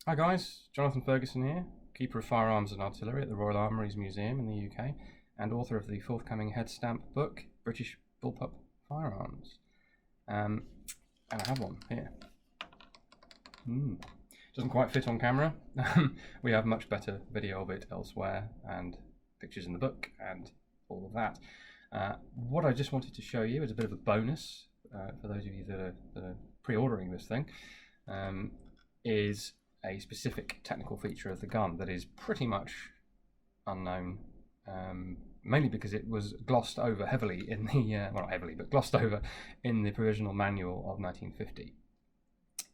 Hi guys, Jonathan Ferguson here, Keeper of Firearms and Artillery at the Royal Armouries Museum in the UK and author of the forthcoming Headstamp book, British Bullpup Firearms. And I have one here. Doesn't quite fit on camera. We have much better video of it elsewhere and pictures in the book and all of that. What I just wanted to show you is a bit of a bonus for those of you that are pre-ordering this thing, is a specific technical feature of the gun that is pretty much unknown, mainly because it was glossed over heavily in the, well not heavily, but glossed over in the provisional manual of 1950.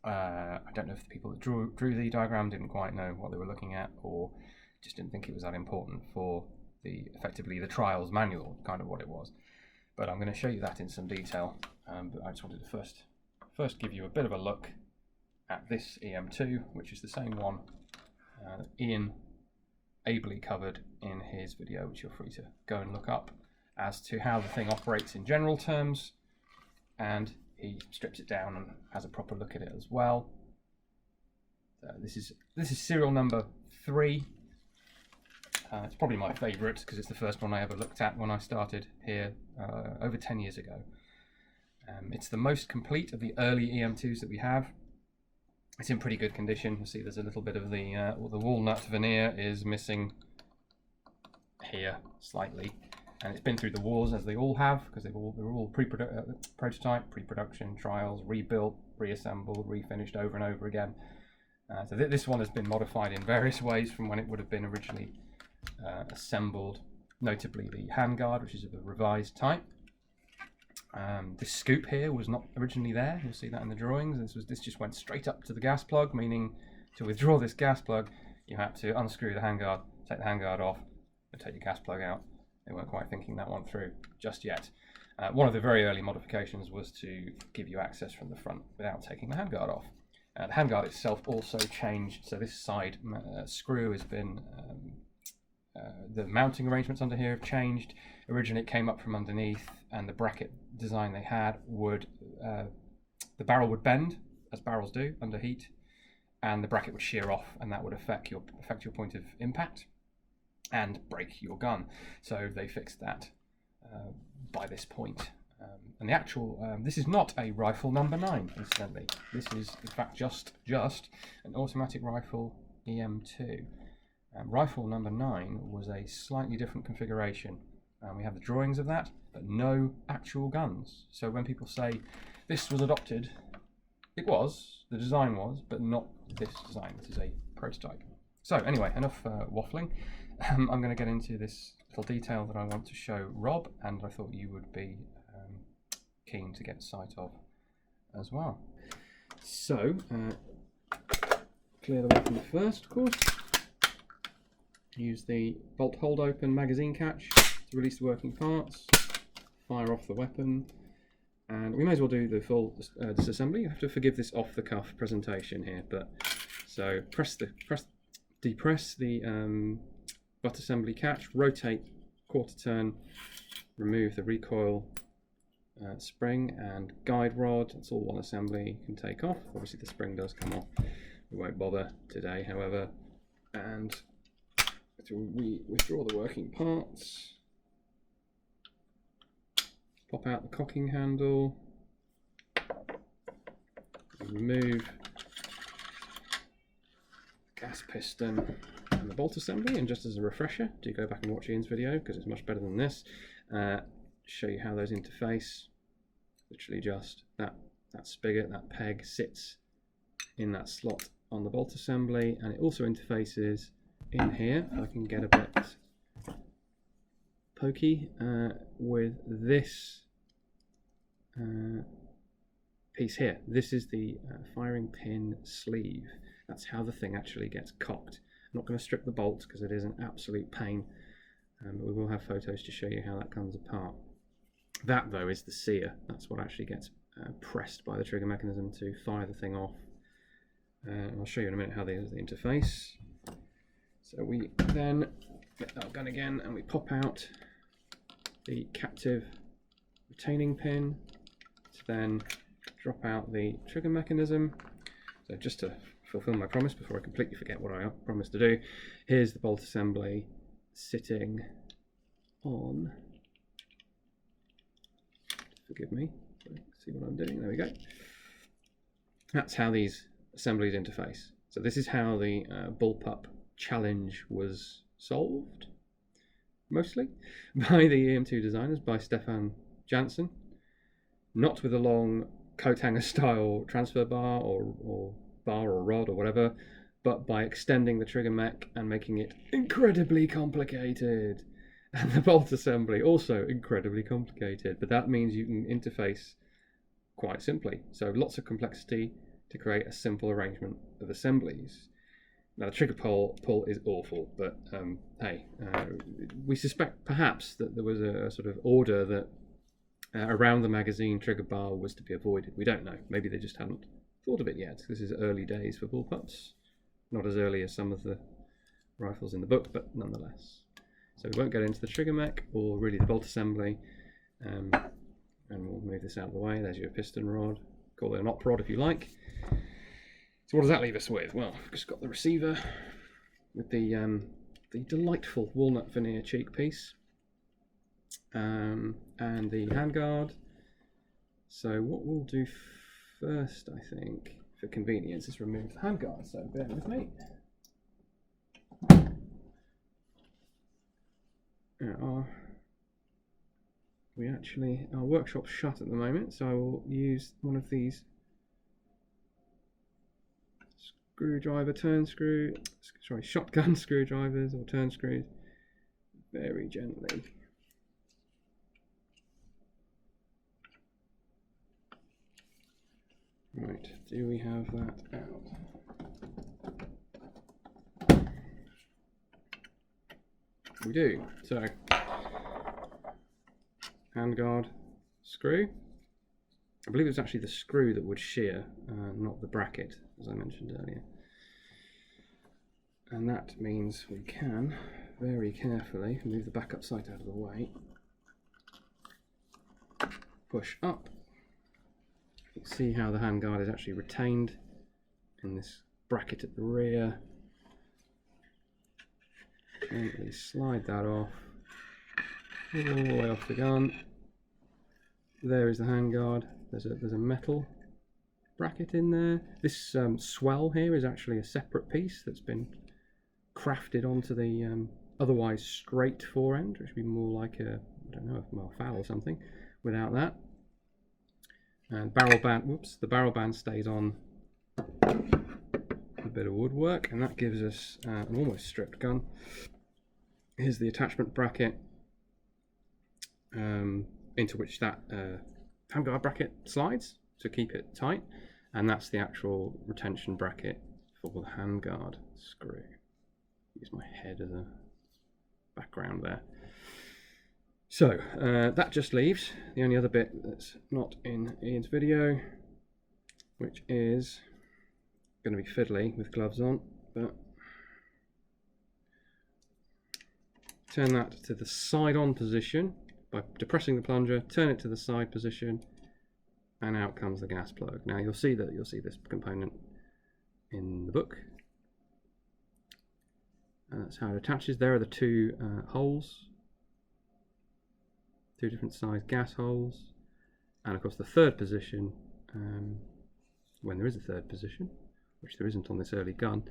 I don't know if the people that drew the diagram didn't quite know what they were looking at, or just didn't think it was that important for effectively the trials manual, kind of what it was. But I'm going to show you that in some detail, but I just wanted to first give you a bit of a look at this EM2, which is the same one that Ian ably covered in his video, which you're free to go and look up, as to how the thing operates in general terms, and he strips it down and has a proper look at it as well. This is serial number 3. It's probably my favourite because it's the first one I ever looked at when I started here over 10 years ago. It's the most complete of the early EM2s that we have. It's in pretty good condition. You'll see there's a little bit of the walnut veneer is missing here slightly, and it's been through the wars, as they all have, because they're all prototype, pre-production, trials, rebuilt, reassembled, refinished over and over again. So this one has been modified in various ways from when it would have been originally assembled, notably the handguard, which is of a revised type. This scoop here was not originally there. You'll see that in the drawings. This just went straight up to the gas plug, meaning to withdraw this gas plug you had to unscrew the handguard, take the handguard off, and take your gas plug out. They weren't quite thinking that one through just yet. One of the very early modifications was to give you access from the front without taking the handguard off. The handguard itself also changed, so this side screw has been the mounting arrangements under here have changed. Originally it came up from underneath, and the bracket design they had would, the barrel would bend, as barrels do, under heat, and the bracket would shear off, and that would affect your point of impact and break your gun. So they fixed that by this point. And the actual, this is not a rifle number 9, incidentally. This is in fact just an automatic rifle EM2. Rifle number 9 was a slightly different configuration. We have the drawings of that, but no actual guns. So when people say this was adopted, it was, the design was, but not this design. This is a prototype. So anyway, enough waffling. I'm going to get into this little detail that I want to show Rob, and I thought you would be keen to get sight of as well. So, clear the weapon first, of course. Use the bolt hold open magazine catch to release the working parts, fire off the weapon, and we may as well do the full disassembly. You have to forgive this off the cuff presentation here, but so depress the butt assembly catch, rotate quarter turn, remove the recoil spring and guide rod. It's all one assembly. You can take off. Obviously the spring does come off. We won't bother today, however, and we withdraw the working parts, pop out the cocking handle, remove the gas piston and the bolt assembly. And just as a refresher, do go back and watch Ian's video because it's much better than this. Show you how those interface. Literally just that spigot, that peg sits in that slot on the bolt assembly, and it also interfaces in here. If I can get a bit pokey with this piece here. This is the firing pin sleeve. That's how the thing actually gets cocked. I'm not going to strip the bolt because it is an absolute pain, but we will have photos to show you how that comes apart. That though is the sear. That's what actually gets pressed by the trigger mechanism to fire the thing off. I'll show you in a minute how they use the interface. So we then get that gun again and we pop out the captive retaining pin to then drop out the trigger mechanism. So just to fulfill my promise before I completely forget what I promised to do. Here's the bolt assembly sitting on, forgive me, see what I'm doing, there we go. That's how these assemblies interface. So this is how the bullpup challenge was solved, mostly, by the EM2 designers, by Stefan Janson. Not with a long coat hanger style transfer bar or bar or rod or whatever, but by extending the trigger mech and making it incredibly complicated. And the bolt assembly also incredibly complicated, but that means you can interface quite simply. So lots of complexity to create a simple arrangement of assemblies. Now the trigger pull is awful, but hey, we suspect perhaps that there was a sort of order that around the magazine trigger bar was to be avoided. We don't know. Maybe they just hadn't thought of it yet. This is early days for bullpups. Not as early as some of the rifles in the book, but nonetheless. So we won't get into the trigger mech or really the bolt assembly. And we'll move this out of the way. There's your piston rod. Call it an op rod if you like. So what does that leave us with? Well, we've just got the receiver with the delightful walnut veneer cheek piece. And the handguard. So what we'll do first, I think, for convenience, is remove the handguard. So bear with me. Our workshop's shut at the moment, so I will use one of these shotgun screwdrivers or turn screws, very gently. Right, do we have that out? We do. So, handguard screw. I believe it's actually the screw that would shear, not the bracket, as I mentioned earlier. And that means we can very carefully move the backup sight out of the way, push up. You can see how the handguard is actually retained in this bracket at the rear. Gently slide that off, all the way off the gun. There is the handguard. There's a metal bracket in there. This swell here is actually a separate piece that's been crafted onto the otherwise straight forend, which would be more like a, I don't know, a Marfal or something, without that. And barrel band, whoops, the barrel band stays on a bit of woodwork, and that gives us an almost stripped gun. Here's the attachment bracket into which that handguard bracket slides to keep it tight, and that's the actual retention bracket for the handguard screw. Use my head as a background there. So that just leaves the only other bit that's not in Ian's video, which is going to be fiddly with gloves on, but turn that to the side-on position by depressing the plunger, turn it to the side position, and out comes the gas plug. Now you'll see this component in the book. And that's how it attaches. There are the two holes, two different size gas holes, and of course the third position, when there is a third position, which there isn't on this early gun,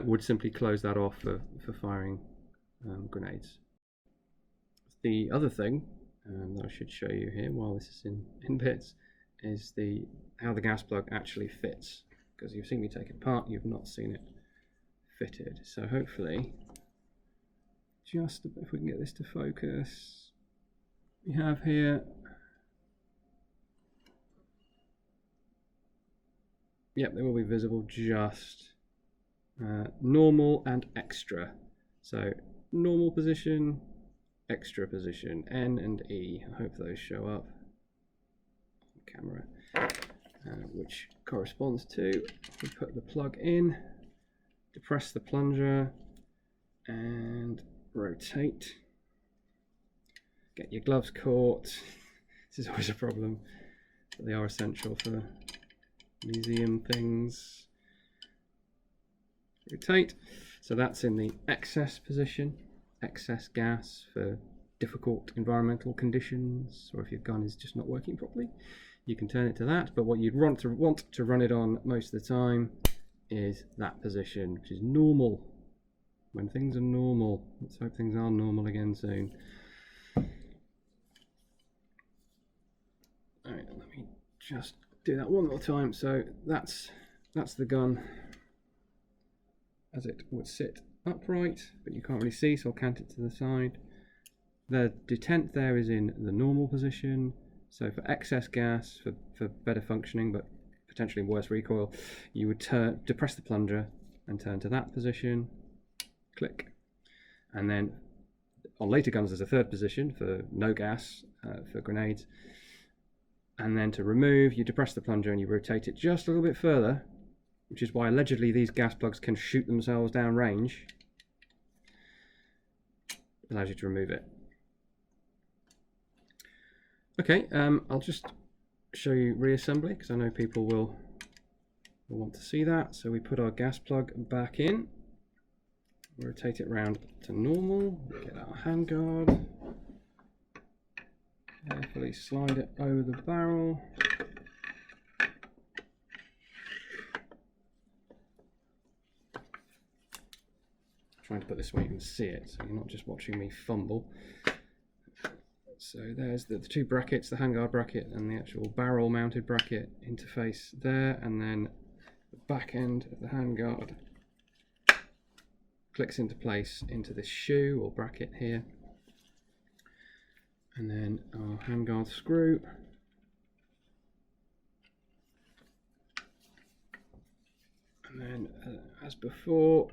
would simply close that off for firing grenades. The other thing that I should show you here while this is in bits is how the gas plug actually fits, because you've seen me take it apart, you've not seen it fitted. So hopefully, just if we can get this to focus, we have here, yep, they will be visible, just normal and extra. So normal position, extra position, N and E. I hope those show up on camera, which corresponds to, we put the plug in, depress the plunger, and rotate. Get your gloves caught. This is always a problem, but they are essential for museum things. rotate. So that's in the excess position, excess gas for difficult environmental conditions, or if your gun is just not working properly, you can turn it to that. But what you'd want to run it on most of the time is that position, which is normal. When things are normal, let's hope things are normal again soon. Alright, let me just do that one more time. So that's the gun as it would sit upright, but you can't really see, so I'll cant it to the side. The detent there is in the normal position, so for excess gas, for better functioning but potentially worse recoil, you would depress the plunger and turn to that position, click, and then on later guns there's a third position for no gas, for grenades, and then to remove you depress the plunger and you rotate it just a little bit further, which is why allegedly these gas plugs can shoot themselves down range. Allows you to remove it. Okay, I'll just show you reassembly because I know people will want to see that. So we put our gas plug back in, rotate it round to normal, get our handguard, carefully slide it over the barrel. Trying to put this way you can see it, so you're not just watching me fumble. So there's the two brackets, the handguard bracket and the actual barrel mounted bracket interface there, and then the back end of the handguard clicks into place into this shoe or bracket here, and then our handguard screw, and then as before,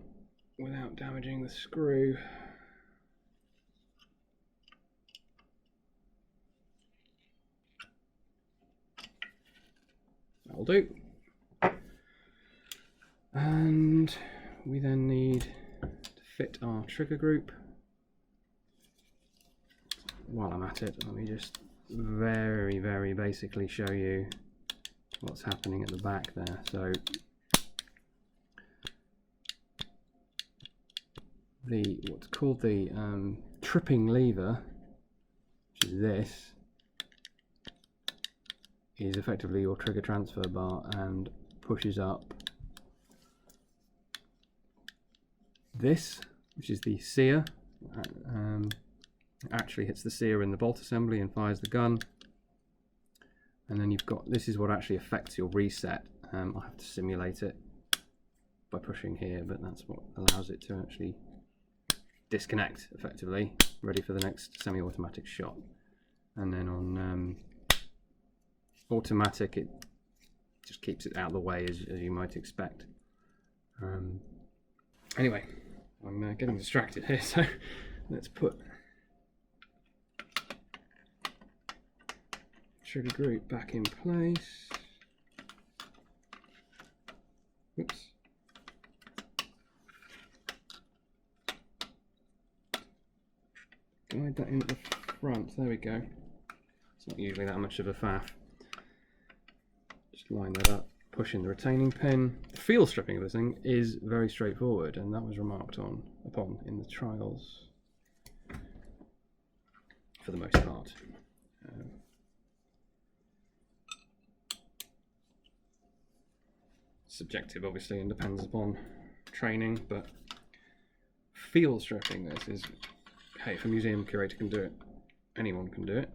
without damaging the screw, that'll do. And we then need to fit our trigger group. While I'm at it, let me just very, very basically show you what's happening at the back there. So what's called the tripping lever, which is this, is effectively your trigger transfer bar and pushes up this, which is the sear. Actually hits the sear in the bolt assembly and fires the gun. And then you've got, this is what actually affects your reset. I'll have to simulate it by pushing here, but that's what allows it to actually disconnect effectively, ready for the next semi-automatic shot. And then on automatic, it just keeps it out of the way, as you might expect. Anyway, I'm getting distracted here, so let's put trigger group back in place. Oops. Guide that into the front, there we go. It's not usually that much of a faff. Just line that up, push in the retaining pin. The field stripping of this thing is very straightforward, and that was remarked upon in the trials for the most part. Subjective obviously and depends upon training, but field stripping this is, hey, if a museum curator can do it, anyone can do it.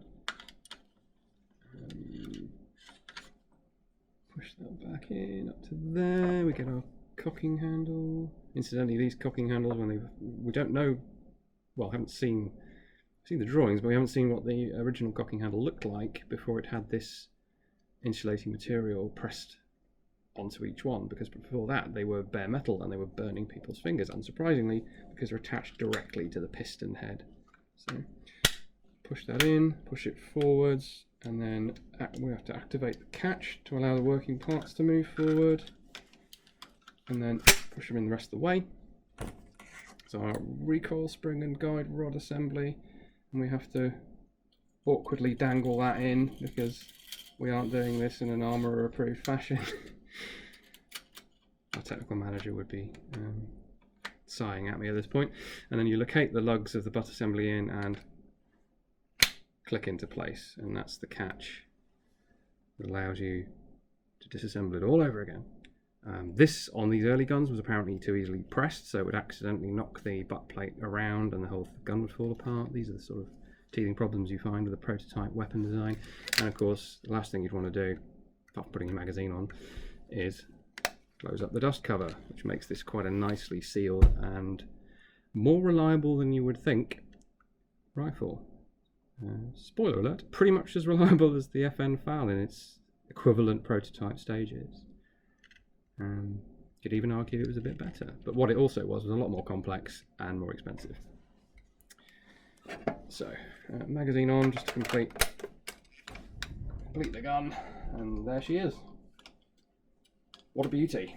Push that back in up to there. We get our cocking handle. Incidentally, these cocking handles, we don't know, well, I haven't seen the drawings, but we haven't seen what the original cocking handle looked like before it had this insulating material pressed onto each one, because before that they were bare metal and they were burning people's fingers, unsurprisingly, because they're attached directly to the piston head. So push that in, push it forwards, and then we have to activate the catch to allow the working parts to move forward, and then push them in the rest of the way. So our recoil spring and guide rod assembly, and we have to awkwardly dangle that in because we aren't doing this in an armourer approved fashion. our technical manager would be sighing at me at this point. And then you locate the lugs of the butt assembly in and click into place, and that's the catch that allows you to disassemble it all over again. This, on these early guns, was apparently too easily pressed, so it would accidentally knock the butt plate around and the whole gun would fall apart. These are the sort of teething problems you find with a prototype weapon design. And of course, the last thing you'd want to do, apart from putting your magazine on, is close up the dust cover, which makes this quite a nicely sealed and more reliable than you would think rifle. Spoiler alert, pretty much as reliable as the FN FAL in its equivalent prototype stages. Could even argue it was a bit better, but what it also was a lot more complex and more expensive. So, magazine on just to complete the gun, and there she is. What a beauty.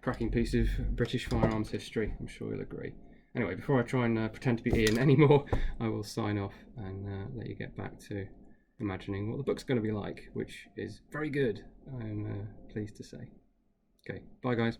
Cracking piece of British firearms history, I'm sure you'll agree. Anyway, before I try and pretend to be Ian anymore, I will sign off and let you get back to imagining what the book's going to be like, which is very good, I'm pleased to say. Okay, bye guys.